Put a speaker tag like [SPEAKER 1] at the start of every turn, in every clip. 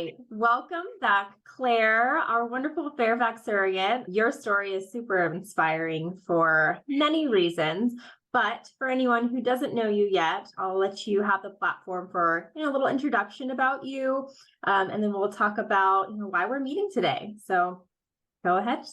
[SPEAKER 1] right. Welcome back, Claire, our wonderful Fairfax surrogate. Your story is super inspiring for many reasons. But for anyone who doesn't know you yet, I'll let you have the platform for a little introduction about you, and then we'll talk about why we're meeting today. So go ahead.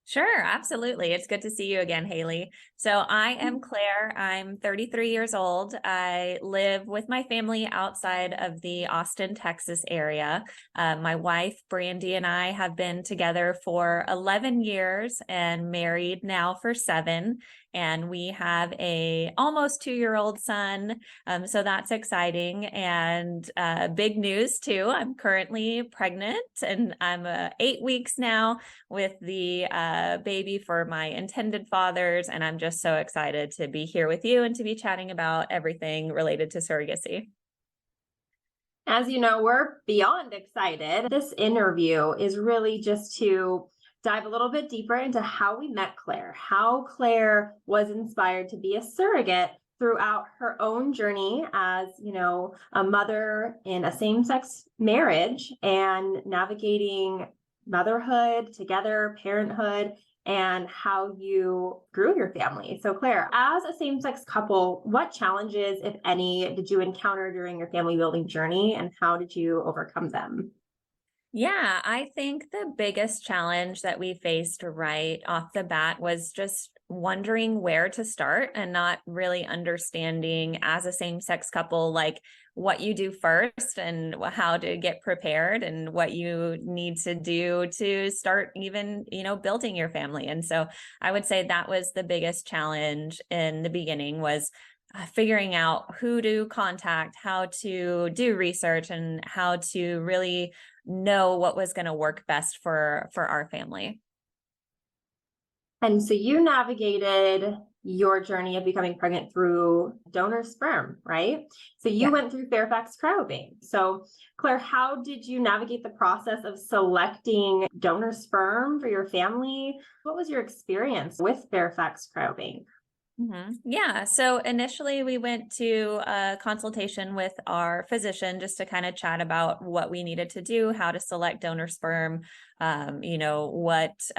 [SPEAKER 2] Sure, absolutely. It's good to see you again, Haley. So I am Claire. I'm 33 years old. I live with my family outside of the Austin, Texas area. My wife, Brandy, and I have been together for 11 years and married now for 7. And we have a almost 2-year-old son. So that's exciting. And big news too. I'm currently pregnant and I'm 8 weeks now with the baby for my intended fathers. And I'm just so excited to be here with you and to be chatting about everything related to surrogacy.
[SPEAKER 1] As you know, we're beyond excited. This interview is really just to dive a little bit deeper into how we met Claire, how Claire was inspired to be a surrogate throughout her own journey as, a mother in a same-sex marriage and navigating motherhood together, parenthood, and how you grew your family. So Claire, as a same-sex couple, what challenges, if any, did you encounter during your family building journey, and how did you overcome them?
[SPEAKER 2] Yeah, I think the biggest challenge that we faced right off the bat was just wondering where to start and not really understanding as a same-sex couple, like what you do first and how to get prepared and what you need to do to start even, building your family. And so I would say that was the biggest challenge in the beginning was figuring out who to contact, how to do research, and how to really know what was going to work best for our family.
[SPEAKER 1] And so you navigated your journey of becoming pregnant through donor sperm, right? So you went through Fairfax Cryobank. So Claire, how did you navigate the process of selecting donor sperm for your family? What was your experience with Fairfax Cryobank?
[SPEAKER 2] Yeah. So initially we went to a consultation with our physician just to kind of chat about what we needed to do, how to select donor sperm, what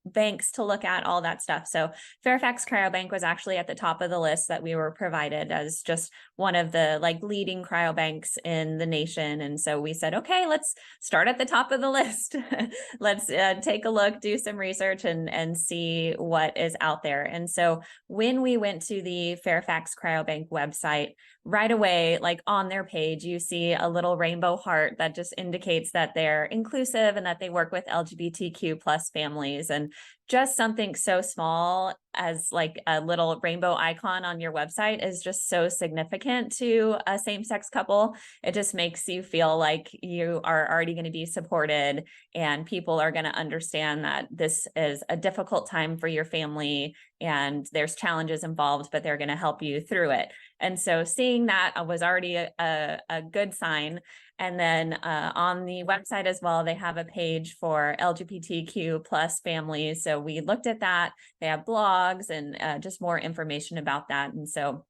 [SPEAKER 2] banks to look at, all that stuff. So Fairfax Cryobank was actually at the top of the list that we were provided as just one of the leading cryobanks in the nation. And so we said, okay, let's start at the top of the list. Let's take a look, do some research and see what is out there. And so when we went to the Fairfax Cryobank website, right away, on their page, you see a little rainbow heart that just indicates that they're inclusive and that they work with LGBTQ plus families. And just something so small as a little rainbow icon on your website is just so significant to a same-sex couple. It just makes you feel like you are already going to be supported and people are going to understand that this is a difficult time for your family and there's challenges involved, but they're going to help you through it. And so seeing that was already a good sign. And then on the website as well, they have a page for LGBTQ plus families. So we looked at that. They have blogs and just more information about that. And so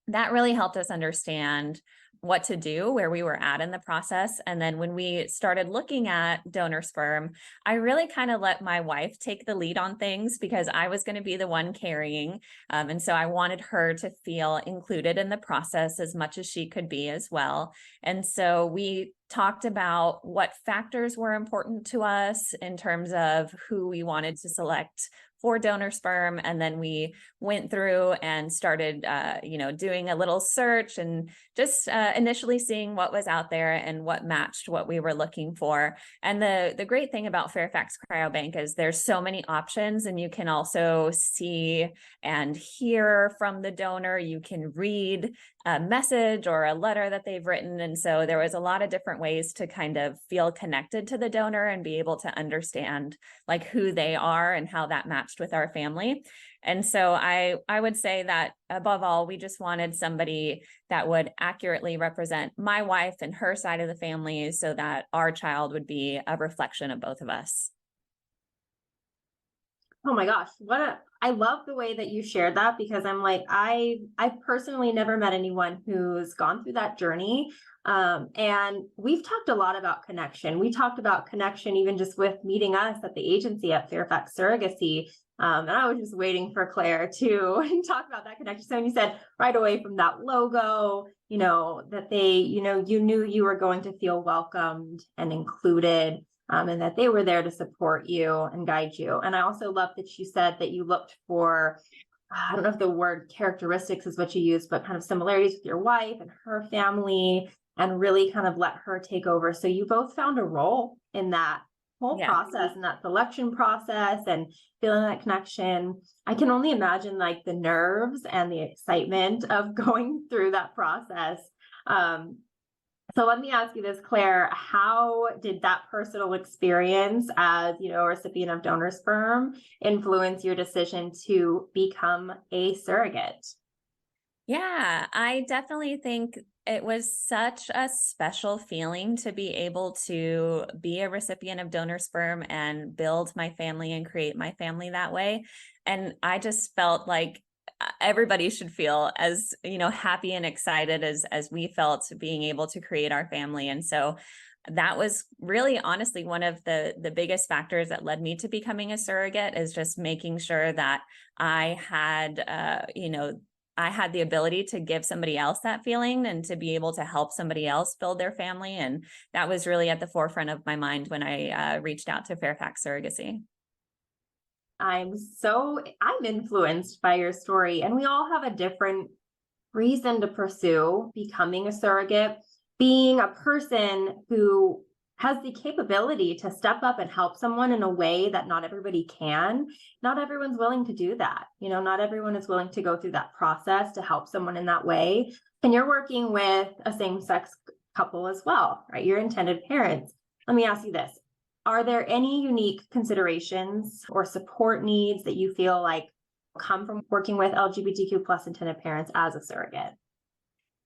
[SPEAKER 2] that really helped us understand what to do, where we were at in the process. And then when we started looking at donor sperm, I really kind of let my wife take the lead on things because I was going to be the one carrying. And so I wanted her to feel included in the process as much as she could be as well. And so we talked about what factors were important to us in terms of who we wanted to select for donor sperm. And then we went through and started, doing a little search and just initially seeing what was out there and what matched what we were looking for. And the great thing about Fairfax Cryobank is there's so many options, and you can also see and hear from the donor. You can read a message or a letter that they've written. And so there was a lot of different ways to kind of feel connected to the donor and be able to understand who they are and how that matched with our family. And so I would say that above all, we just wanted somebody that would accurately represent my wife and her side of the family so that our child would be a reflection of both of us.
[SPEAKER 1] Oh my gosh, I love the way that you shared that, because I'm like, I personally never met anyone who's gone through that journey. And we've talked a lot about connection. We talked about connection even just with meeting us at the agency at Fairfax Surrogacy. And I was just waiting for Claire to talk about that connection. So when you said right away from that logo, that they, you knew you were going to feel welcomed and included, and that they were there to support you and guide you. And I also love that you said that you looked for, I don't know if the word characteristics is what you used, but kind of similarities with your wife and her family, and really kind of let her take over. So you both found a role in that whole process and that selection process and feeling that connection. I can only imagine like the nerves and the excitement of going through that process. So let me ask you this, Claire, how did that personal experience as, a recipient of donor sperm influence your decision to become a surrogate?
[SPEAKER 2] Yeah, I definitely think it was such a special feeling to be able to be a recipient of donor sperm and build my family and create my family that way. And I just felt like everybody should feel as, happy and excited as we felt being able to create our family. And so that was really honestly one of the biggest factors that led me to becoming a surrogate, is just making sure that I had I had the ability to give somebody else that feeling and to be able to help somebody else build their family. And that was really at the forefront of my mind when I reached out to Fairfax Surrogacy.
[SPEAKER 1] I'm influenced by your story, and we all have a different reason to pursue becoming a surrogate. Being a person who has the capability to step up and help someone in a way that not everybody can. Not everyone's willing to do that. Not everyone is willing to go through that process to help someone in that way. And you're working with a same-sex couple as well, right? Your intended parents. Let me ask you this. Are there any unique considerations or support needs that you feel like come from working with LGBTQ plus intended parents as a surrogate?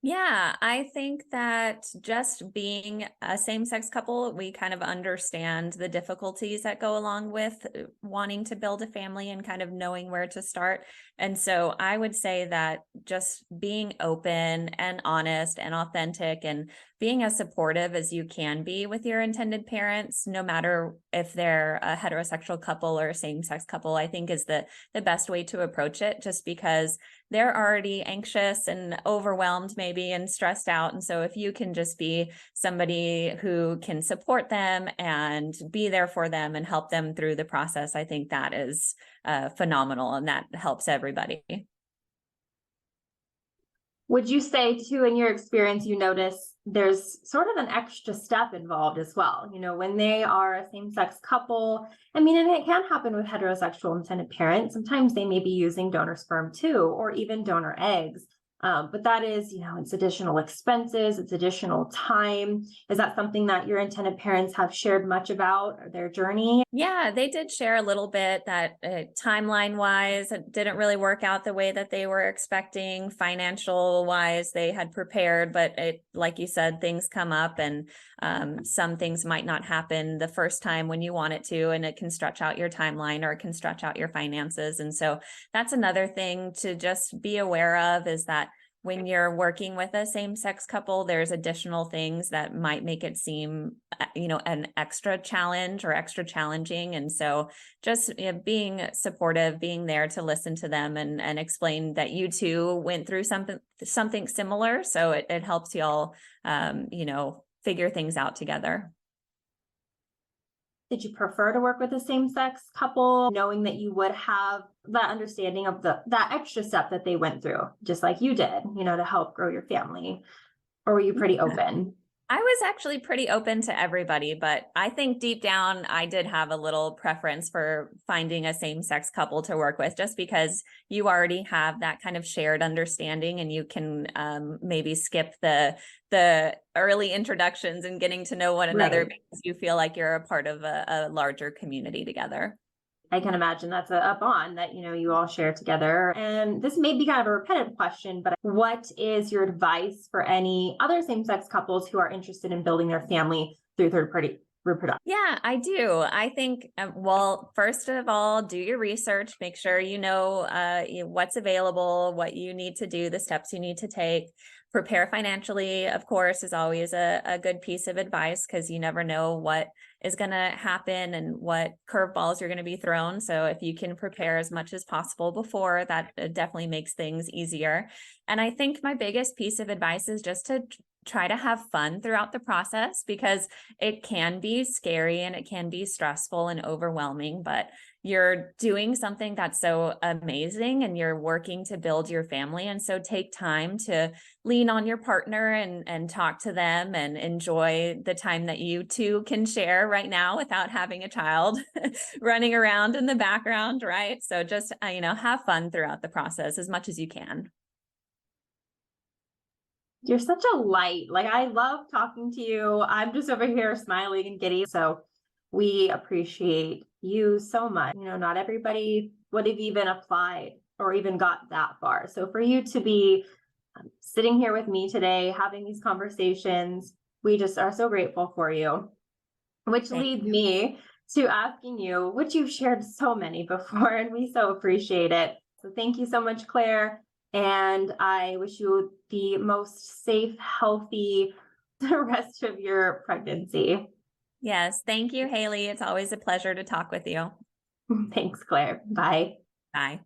[SPEAKER 2] Yeah, I think that just being a same-sex couple, we kind of understand the difficulties that go along with wanting to build a family and kind of knowing where to start. And so I would say that just being open and honest and authentic and being as supportive as you can be with your intended parents, no matter if they're a heterosexual couple or a same-sex couple, I think is the best way to approach it, just because they're already anxious and overwhelmed maybe and stressed out. And so if you can just be somebody who can support them and be there for them and help them through the process, I think that is phenomenal, and that helps everybody.
[SPEAKER 1] Would you say too, in your experience, you notice there's sort of an extra step involved as well? When they are a same-sex couple, and it can happen with heterosexual intended parents. Sometimes they may be using donor sperm too, or even donor eggs. But that is, it's additional expenses, it's additional time. Is that something that your intended parents have shared much about their journey?
[SPEAKER 2] Yeah, they did share a little bit that timeline wise, it didn't really work out the way that they were expecting. Financial wise, they had prepared, but like you said, things come up, and some things might not happen the first time when you want it to, and it can stretch out your timeline or it can stretch out your finances. And so that's another thing to just be aware of, is that when you're working with a same-sex couple, there's additional things that might make it seem, an extra challenge or extra challenging. And so just being supportive, being there to listen to them and explain that you too went through something similar. So it helps y'all, figure things out together.
[SPEAKER 1] Did you prefer to work with a same-sex couple, knowing that you would have that understanding of that extra step that they went through, just like you did, to help grow your family? Or were you pretty open?
[SPEAKER 2] I was actually pretty open to everybody, but I think deep down I did have a little preference for finding a same-sex couple to work with, just because you already have that kind of shared understanding, and you can maybe skip the early introductions and getting to know one another,
[SPEAKER 1] Right.
[SPEAKER 2] because you feel like you're a part of a larger community together.
[SPEAKER 1] I can imagine that's a bond that, you all share together. And this may be kind of a repetitive question, but what is your advice for any other same-sex couples who are interested in building their family through reproduction?
[SPEAKER 2] Yeah, I do. I think, well, first of all, do your research, make sure you know, what's available, what you need to do, the steps you need to take. Prepare financially, of course, is always a good piece of advice because you never know what is going to happen and what curveballs you're going to be thrown. So if you can prepare as much as possible before, that definitely makes things easier. And I think my biggest piece of advice is just to try to have fun throughout the process because it can be scary and it can be stressful and overwhelming, but you're doing something that's so amazing and you're working to build your family. And so take time to lean on your partner and talk to them and enjoy the time that you two can share right now without having a child running around in the background, right? So just, have fun throughout the process as much as you can.
[SPEAKER 1] You're such a light. Like, I love talking to you. I'm just over here smiling and giddy. So we appreciate you so much. Not everybody would have even applied or even got that far. So for you to be sitting here with me today, having these conversations, we just are so grateful for you. Which
[SPEAKER 2] Thank
[SPEAKER 1] leads
[SPEAKER 2] you.
[SPEAKER 1] me to asking you, which you've shared so many before, and we so appreciate it. So thank you so much, Claire. And I wish you the most safe, healthy rest of your pregnancy.
[SPEAKER 2] Yes. Thank you, Haley. It's always a pleasure to talk with you.
[SPEAKER 1] Thanks, Claire. Bye.
[SPEAKER 2] Bye.